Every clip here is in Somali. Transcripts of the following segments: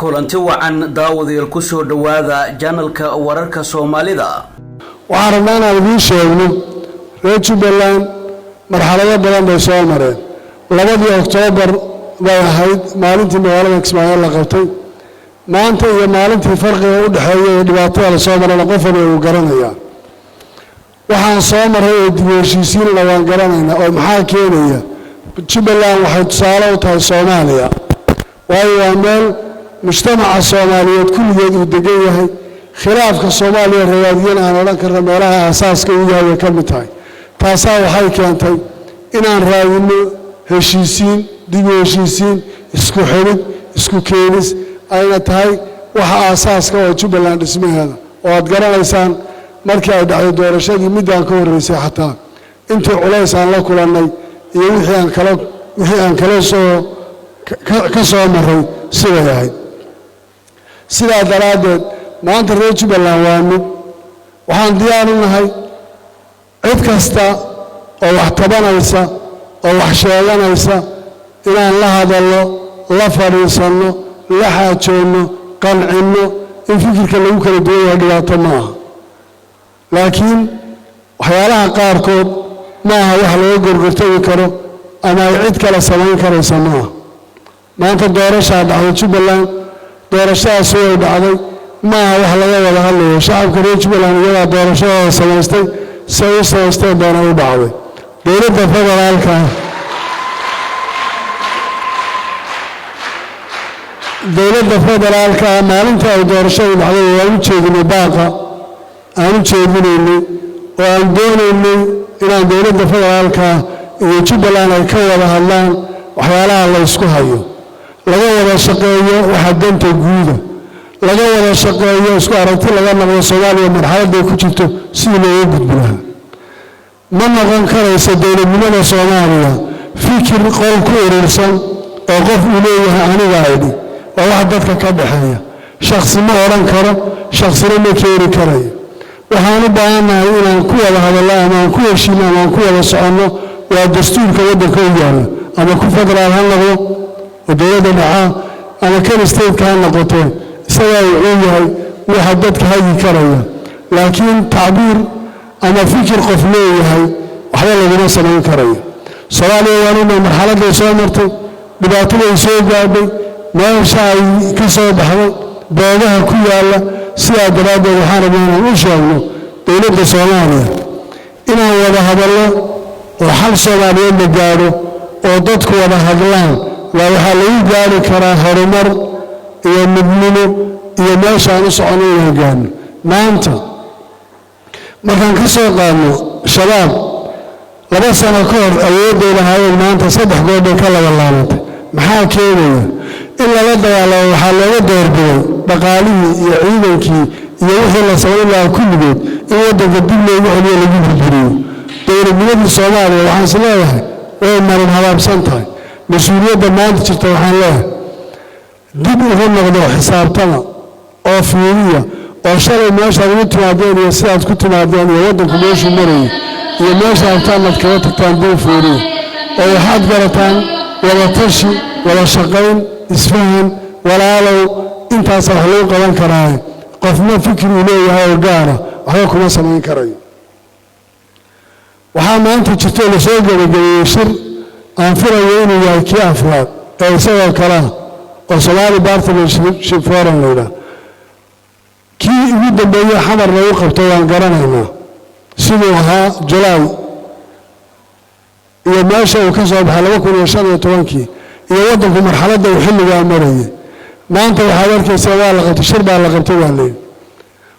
kulanti wacan daawadayaal ku soo dhawaada channelka wararka Soomaalida. waxaan rabnaa inaan idiin sheegno reer Jubbaland marxalado badan bay soo mareen. 2 Oktoobar bay ahayd maalintii magaalada Kismaayo la qabtay. maanta iyo maalintii farqiga u dhaxeeya dhibaatada la soo maray qofna uu garanayaa. waxaan soo maray dib u heshiisiin la waan garanaynaa oo maxaa keenaya Jubbaland waxay tusaale u tahay Soomaaliya. waayo meel mujtamaca Soomaaliyeed kulligeed uu degan yahay khilaafka Soomaaliya raadiyana aan oran karno meelaha asaaska u yahay ka mid tahay. taasaa waxay keentay inaan raadino heshiisiin dib u heshiisiin isku xidhid isku keenis ayna tahay waxa asaaska oo Jubbaland dhismaheeda oo aad garanaysaan markii ay dhacday doorashadii midaan ka horeysay xataa intii culays aan la kulannay iyo wixii aan kala soo maray siday ahayd. sidaa daraadeed maanta reer Jubbaland waa mid waxaan diyaar u nahay cid kasta oo wax tabanaysa oo wax sheeganaysa inaan la hadalno la fariisano la xaajoono qancino in fikirka lagu kala duwan yahay dhibaato maaha laakiin waxyaalaha qaarkood maaha wax laga gorgortagi karo ama ay cid kale samayn karaysa maaha. maanta doorashaa dhacday Jubbaland doorashadaas way dhacday maaha wax laga wada hadlayo shacabka reer Jubbaland iyaga doorashada samaystay samaystay doona u dhacday. dowladda federaalka maalinta ay doorashada dhacday waa u jeedinay baaqa aan u jeedinaynay oo aan doonaynay inaan dowladda federaalka iyo Jubbaland ay ka wada hadlaan waxyaalaha la isku hayo laga wada shaqeeyo waxa danta guuda laga wada shaqeeyo isku aragti laga naqdo Soomaaliya marxaladda ku jirto si loo gudbinayo ma noqon karaysa dowladnimada Soomaaliya fikir qol ku urursan oo qof uu leeyahay aniga aydi oo wax dadka ka dhaxeeya shakhsi ma oran karo shakhsina ma keeni karayo. waxaan u baahanahay inaan ku wada hadalno ama ku heshiino ama ku wada socono waa dastuurka waddanka u yaala ama ku federaal ha noqdo ودولة معاه أنا كان استيد كان نقطة سواء يعيه وحدد كهذه كريه لكن تعبير أنا فكر قفليه هاي وحيلا لنا سنين كريه سواء يوانين المرحلة اللي سامرته بدأتوا يسوي جابي ما يشاء كسر بحوي بعدها كل الله سياد رادة وحاربين وشاونه دولة سوماليا إنا وذا الله وحل سوماليين بجاره وضدك وذا هذلان وwaxaa lagu gaari karaa horumar iyo midnimo iyo meesha aan u soconay hoggaan. maanta markaan ka soo qaadno shabaab 2 sano ka hor awoodooda lahaayeen maanta 3 goob ka laga laabantay maxaa keenaya in laga dagaalo waxaa looga doorbiday dhaqaalihii iyo ciidankii iyo wixii la soo ilaa kulligood in waddanka dib loogu celiyo lagu burburiyo. dowladnimada Soomaaliya waxaan isleeyahay way marin habaabsan tahay مسؤولية ما تشتغل عليها دب هم نقدر حسابتنا أو فيرية أو شر ما شاء الله تمادين يساعد كنت مادين يودن كلش مري يمشي عتامة كوات تاندين فيرية أو حد قرطان ولا تشي ولا شقين اسمهم ولا لو أنت صحلو قوان كراي قفنا فكر إليه هاي الجارة وحيكم سمين كراي وحام أنت تشتغل شيء يشر أنفر يوم يأكل أفراد أو سوى كلام وصلاه بارتل شفورا لولا كي يبدأ بيا حمر لوقف طوال قرننا سنوها جلاي يماشى وكسب حلوكم وشان يتوانكي يودكم مرحلة وحل وامرية ما أنت وحاولك سوى لغت الشرب على لغت والليل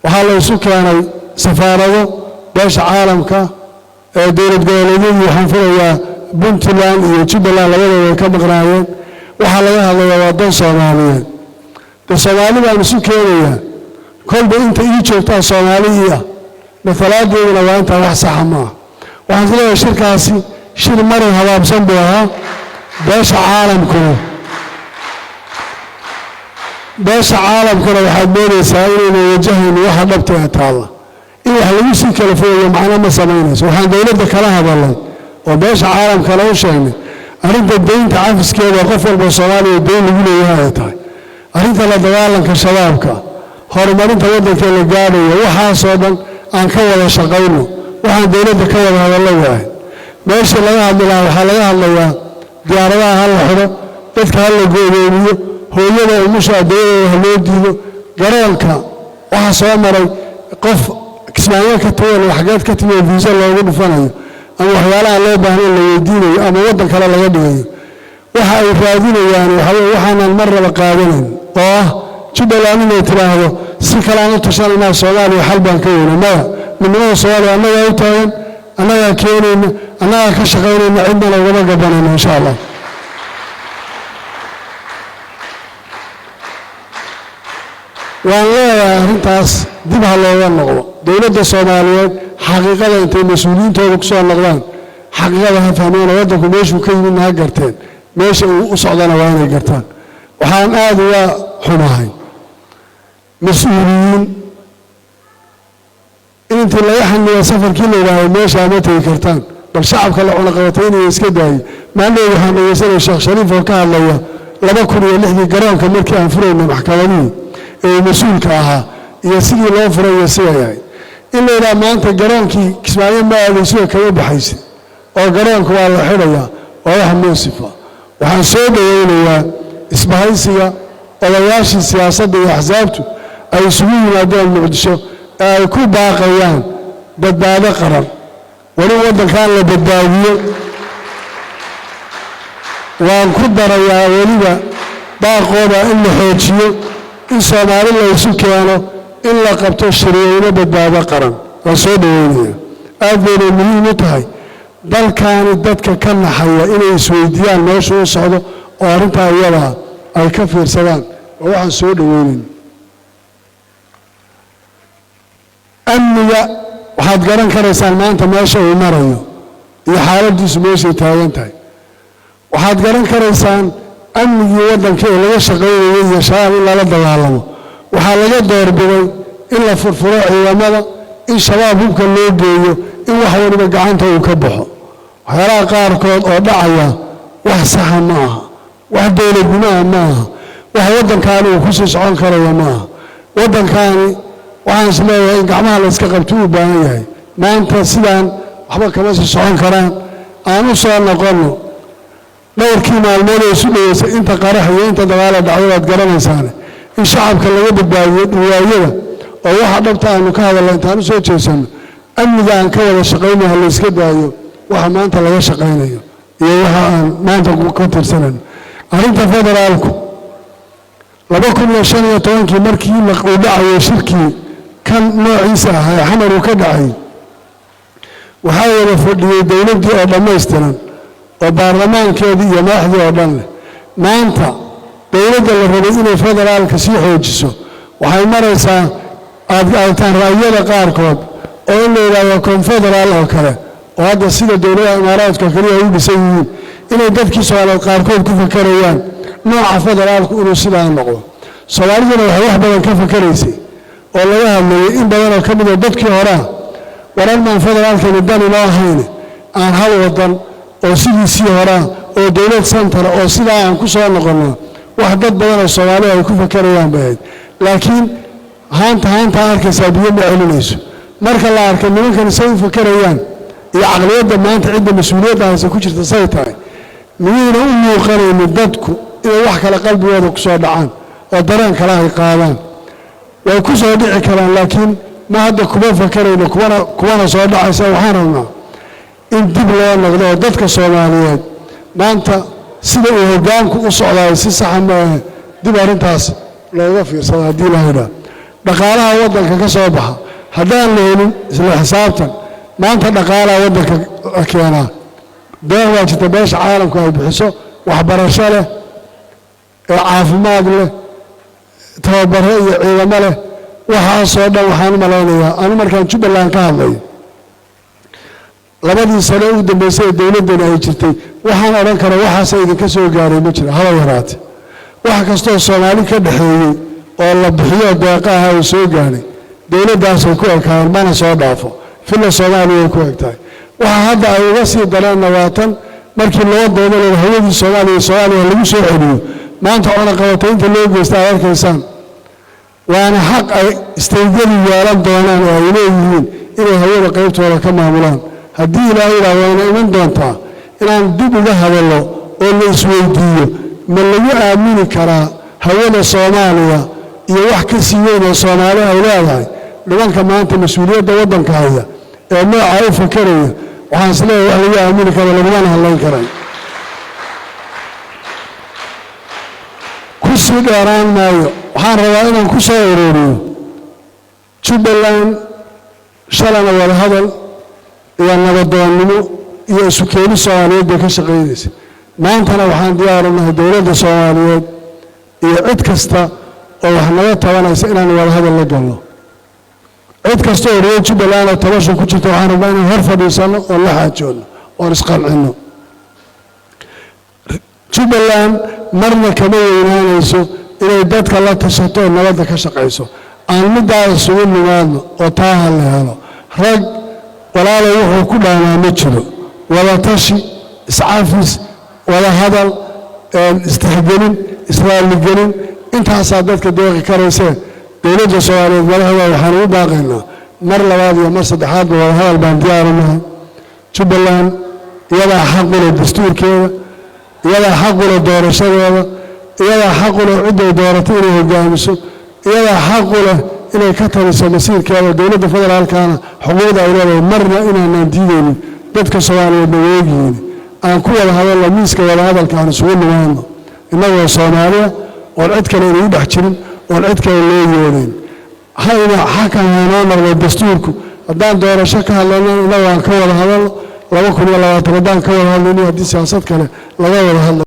وحاول يسوق يعني سفارة باش عالمك ديرة قولين يحنفر يا بنتلان يجبلان لولا كبقرايين وحلا هذا وادن Soomaaliyeed Soomaaliya mas'uul keenaya kolba inta ii joogta Soomaaliya مثلاً waa inta wax sax ma waxaan leeyahay shirkaasi shir marin habaabsan buu ahaa beesha caalamkuna waxaad moodaysaa inay wajahayeen waxa dhabta taala in wax lagu sii kala fogeeyo macna ma samaynayso waxaan dawladda kala hadalay وباش عالم كلام شيء أريد الدين تعرف سكيل وقف البصوالي الدين يقول يا تاي arrinta la dagaalanka shabaabka horumarinta waddanka la gaadhayo waxaasoo dhan aan ka wada shaqayno waxaan dowladda ka wada hadallo wahay meesha laga hadli lahaa waxaa laga hadlayaa diyaaradaha ha la xidho dadka ha la go'doomiyo hooyada umusha adeeyadeeda ha loo diido garoonka waxaa soo maray qof kismaayo ka tagan xageed ka timi viisa loogu dhufanayo ama waxyaalaha loo baahan la weydiinayo ama waddan kale laga dhigayo waxa ay raadinayaan waxaanan mar raba qaadanin oo ah jubbaland inay tiraahdo si kale aan u tashanayna Soomaaliya xal baan ka weynaa maya midnimada Soomaaliya annaga u taagan annaga keenayna annaga ka shaqaynayna cidna lagama gabanayno insha Allah waan leeyahay arrintaas dib ha looga noqdo dowladda Soomaaliyeed xaqiiqada intay mas'uuliyiintooda ku soo noqdaan xaqiiqada ha fahmaan waddanku meeshuu ka yimid ha garteen meesha uu u socdana waa inay gartaan waxaan aad uga xumahay مسؤولين أنت لا يحن سفر كله وهاي ماشي عمتي كرتان بل شعب كله على قوتين يسكداي ما له يحن يسأل الشيخ شريف وكان الله لما كنا يلحق جرام كمركي أنفرين من محكمة مسؤول كها يسير الله فرا يسير يعني إلا إذا ما أنت جرام كي كسمعين ما يسوي كيو بحيث أو جرام كوالله حرية ويحن موسفة وحنصوب يقولوا إسماعيلية ولا ياشي سياسة وأحزابته أي سوي مادة المقدسة أي كل باقيان بدال قرار ولو وده كان لبداوية وأن كبر يا وليبا باقونا إلا حوتشيو إن صومالي الله يسكيانه إلا قبط الشريعين بدال قرار رسول الله أذن مني متهي بل كان الددك كان حيا إلى سويديان نوشو صعده وأرنتها يلها أي كفر سلام وواحد سود وين أمنية waxaad garan karaysaan maanta meesha uu marayo iyo xaaladdiisu meeshay taagan tahay waxaad garan karaysaan amnigii waddanka ee laga shaqeynayay iyo shabaab in lala dagaalamo waxaa laga doorbiday in la furfuro ciidamada in shabaab hubka loo geeyo in wax waliba gacanta uu ka baxo waxyaalaha qaarkood oo dhacaya wax saxa ma aha wax dowladnimo ma aha wax waddankaani uu ku sii socon karayo ma aha waddankaani waxaan isleeyahay in gacmaha la iska qabto u baahan yahay maanta sidaan waxba kama sii socon karaan aan u soo noqonno dhowrkii maalmood ee isu dhaweysay inta qarax iyo inta dagaala dhacday waad garanaysaan in shacabka laga badbaadiyo dhibaayada oo waxa dhabta aanu ka hadalno intaan u soo jeesano amniga aan ka wada shaqaynayo la iska daayo waxa maanta laga shaqaynayo iyo waxa aan maanta ku tirsanayno arrinta federaalku 2015 markii la qowdacayo shirkii kan noociisa ah ee xamar uu ka dhacay waxaa wada fadhiyay dowladdii oo dhammaystiran oo baarlamaankeedii iyo madaxdii oo dhan leh maanta dowladda la rabay inay federaalka sii xoojiso waxay maraysaa aad aragtaan ra'yada qaarkood oo in la yidhaahdo konfederaal oo kale oo hadda sida dowladaha imaaraadka kaliya ay u dhisan yihiin inay dadkii Soomaaliyeed qaarkood ku fakarayaan nooca federaalku inuu sidaa noqdo Soomaaliduna waxay wax badan ka fakaraysay oo laga hadlayay in badan oo ka mid ah dadkii hore wararman federaalka dan loo hayne aan hal wadan oo sidii hore oo dowlad center oo sidaa aan ku soo noqono wax dad badan oo Soomaali ay ku fakarayaan baad laakiin haanta arkaysa biyo ma celinayso marka la arko nimankan say fakarayaan iyo aqliyada maanta cidda mas'uuliyadda ay ku jirta say tahay miyayna u muuqanayno dadku inay wax kala qalbigooda ku soo dhacaan oo dareen kala ay qaadaan way ku soo dhici karaan laakiin ma hadda kuma fakarayno kuwana soo dhacaysa waxaan rabnaa in dib loo noqdo oo dadka Soomaaliyeed maanta sida uu hoggaanku u socdaa si sax ah dib arrintaas looga fiirsado hadii la helo dhaqaalaha waddanka ka soo baxa haddaan la helin isla xisaabtan maanta dhaqaalaha waddanka keena been waa jirta beesha caalamku ay bixiso waxbarasho leh caafimaad leh tababaro iyo ciidamo leh waxaasoo dhan waxaan u malaynayaa anu markaan Jubbaland ka hadlay labadii sano u dambeysay dowladdan ay jirtay waxaan oran karaa waxaas idinka soo gaaray ma jiro haba yaraate wax kastoo Soomaali ka dhaxeeyay oo la bixiyo deeqaha oo soo gaaray dowladdaas ku ekaan mana soo dhaafo filla Soomaaliya ku egtahay waxa hadda ay uga sii dareen nawaatan markii loo doodo hawada Soomaaliya lagu soo celiyo ما أنت أنا قوتين تلوج يستعمل كيسان وأنا حق استيقظ يارب دونان وإليه إلى هو قيبت ولا كم عملان هدي لا إله وأنا من دونتا إن أنا دب ذهب الله واللي سويديه من اللي يأمين كرا هونا صوماليا يوحك سيونا صوماليا أولادها لمن كمان أنت مسؤولية دوّدن كهذا ما عارف كريه وحصله وحلي يأمين كرا لمن الله كرا كسر داران مايو وحان رواينا كسر وروريو جبلان شلنا ولا هذا يعني نبضان منه يسكين الصوماليات بكش قيدس ما أنتنا وحان ديارنا دولة الصوماليات يعد كستا وحنا توانا سئلنا ولا هذا اللي قاله عد كستا وريد جبلان التواصل كتشت وحان ربنا هرفا بيسانا والله حاجون ورسقان عنه جبلان مرنا كما ينانيسو إلى دادك الله تشتو النبضة كشقيسو aan midda isugu nimaadno oo taaha la helo rag walaalo wuxuu ku dhaanaa ma jiro wada tashi iscaafis wada hadal istixgelin israaligelin intaasaa dadka deeqi karaysee dowladda Soomaaliyeed madaxda waxaan u baaqaynaa mar labaad iyo mar saddexaad wada hadal baan diyaarinahay Jubbaland iyadaa xaq u leh dastuurkeeda iyadaa xaq u leh doorashadeeda iyadaa xaq u leh cidday dooratay inay hogaamiso iyadaa xaq u leh inay ka taliso masiirkeeda dowladda federaalkana xuquuqda ay leedahay marna inaanaan diidaynin dadka Soomaaliyeed way ogyihiin aan ku wada hadalno miiska wada hadalkaan isugu nimaadno innagoo Soomaaliya oo cid kale inuu dhex jirin oo cid kale loo yeelin hayna xakan hanoo marway dastuurku haddaan doorasho ka hadlayno inagoo aan ka wada hadalno 2020 haddaan ka wada hadlayno haddii siyaasad kale laga wada hadlo